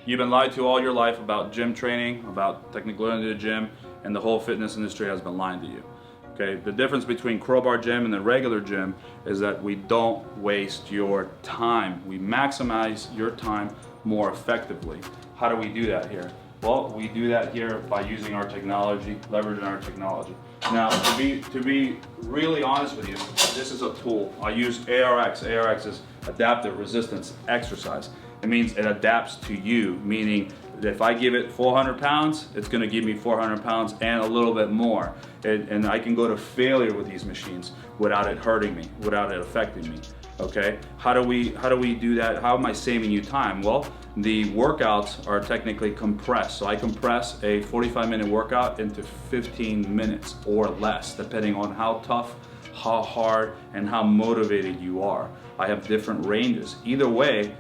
You've been lied to all your life about gym training, about technically going to the gym, and the whole fitness industry has been lying to you. Okay, the difference between crowbar gym and the regular gym is that we don't waste your time. We maximize your time more effectively. How do we do that here? Well, we do that here by using our technology, leveraging our technology. Now, to be really honest with you, this is a tool. I use ARX. ARX is adaptive resistance exercise. It means it adapts to you, meaning if I give it 400 pounds, it's gonna give me 400 pounds and a little bit more. And I can go to failure with these machines without it hurting me, without it affecting me. Okay, how do we do that? How am I saving you time? Well, the workouts are technically compressed. So I compress a 45-minute workout into 15 minutes or less, depending on how tough, how hard, and how motivated you are. I have different ranges. Either way,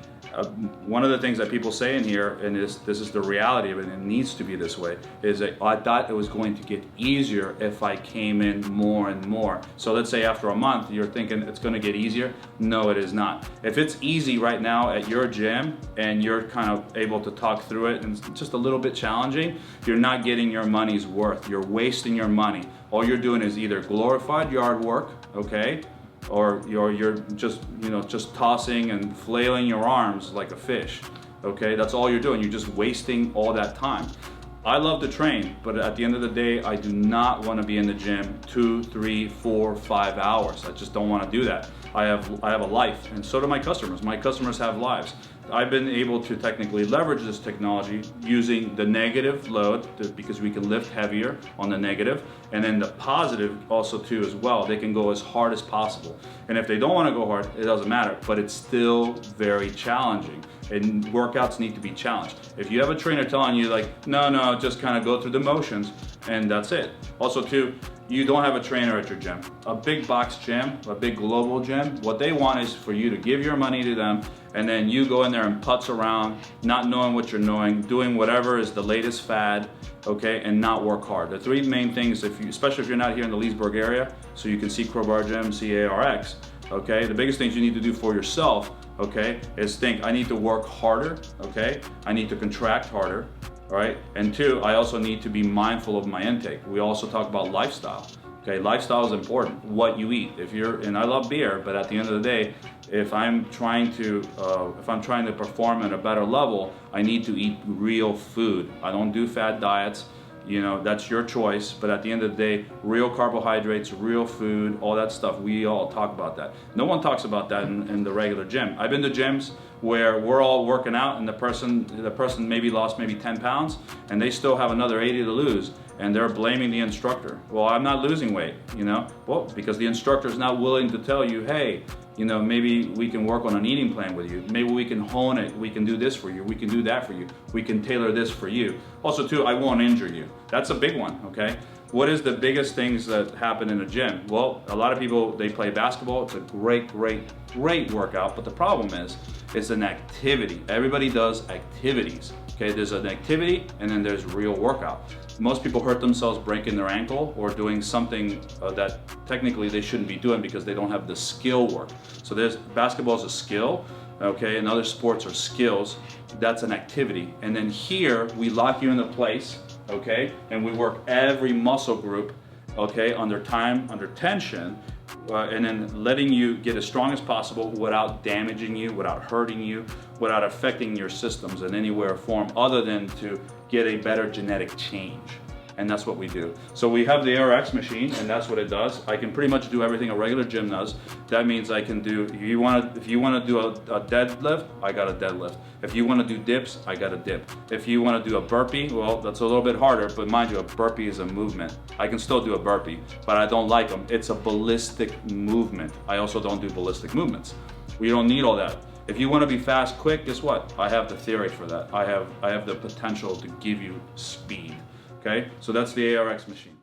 one of the things that people say in here, and this is the reality of it, and it needs to be this way, is that I thought it was going to get easier if I came in more and more. So let's say after a month, you're thinking it's going to get easier. No, it is not. If it's easy right now at your gym and you're kind of able to talk through it and it's just a little bit challenging, you're not getting your money's worth. You're wasting your money. All you're doing is either glorified yard work, okay, or you're just, just tossing and flailing your arms like a fish, okay? That's all you're doing. You're just wasting all that time. I love to train, but at the end of the day, I do not want to be in the gym 2, 3, 4, 5 hours. I just don't want to do that. I have a life, and so do my customers. My customers have lives. I've been able to technically leverage this technology using the negative load because we can lift heavier on the negative, and then the positive also too as well. They can go as hard as possible. And if they don't want to go hard, it doesn't matter, but it's still very challenging. And workouts need to be challenged. If you have a trainer telling you like, no, just kind of go through the motions and that's it. Also too, you don't have a trainer at your gym. A big box gym, a big global gym, what they want is for you to give your money to them and then you go in there and putz around, not knowing what you're doing whatever is the latest fad, okay, and not work hard. The three main things, especially if you're not here in the Leesburg area, so you can see crowbar gym, see ARX, okay, the biggest things you need to do for yourself, okay, is think, I need to work harder, okay, I need to contract harder, all right, and two, I also need to be mindful of my intake. We also talk about lifestyle. Okay, lifestyle is important. What you eat. And I love beer, but at the end of the day, if I'm trying to perform at a better level, I need to eat real food. I don't do fad diets. That's your choice. But at the end of the day, real carbohydrates, real food, all that stuff. We all talk about that. No one talks about that in the regular gym. I've been to gyms where we're all working out, and the person maybe lost 10 pounds, and they still have another 80 to lose. And they're blaming the instructor. Well, I'm not losing weight, Well, because the instructor is not willing to tell you, hey, maybe we can work on an eating plan with you. Maybe we can hone it. We can do this for you. We can do that for you. We can tailor this for you. Also, too, I won't injure you. That's a big one, okay? What is the biggest things that happen in a gym? Well, a lot of people, they play basketball. It's a great workout, but the problem is, it's an activity. Everybody does activities, okay? There's an activity and then there's real workout. Most people hurt themselves breaking their ankle or doing something that technically they shouldn't be doing because they don't have the skill work. So basketball is a skill, okay, and other sports are skills. That's an activity. And then here, we lock you into place, okay, and we work every muscle group, okay, under time, under tension, and then letting you get as strong as possible without damaging you, without hurting you, without affecting your systems in any way or form other than to get a better genetic change. And that's what we do. So we have the ARX machine, and that's what it does. I can pretty much do everything a regular gym does. That means I can do, if you want to do a deadlift, I got a deadlift. If you want to do dips, I got a dip. If you want to do a burpee, well, that's a little bit harder, but mind you, a burpee is a movement. I can still do a burpee, but I don't like them. It's a ballistic movement. I also don't do ballistic movements. We don't need all that. If you want to be fast, quick, guess what? I have the theory for that. I have the potential to give you speed. Okay, so that's the ARX machine.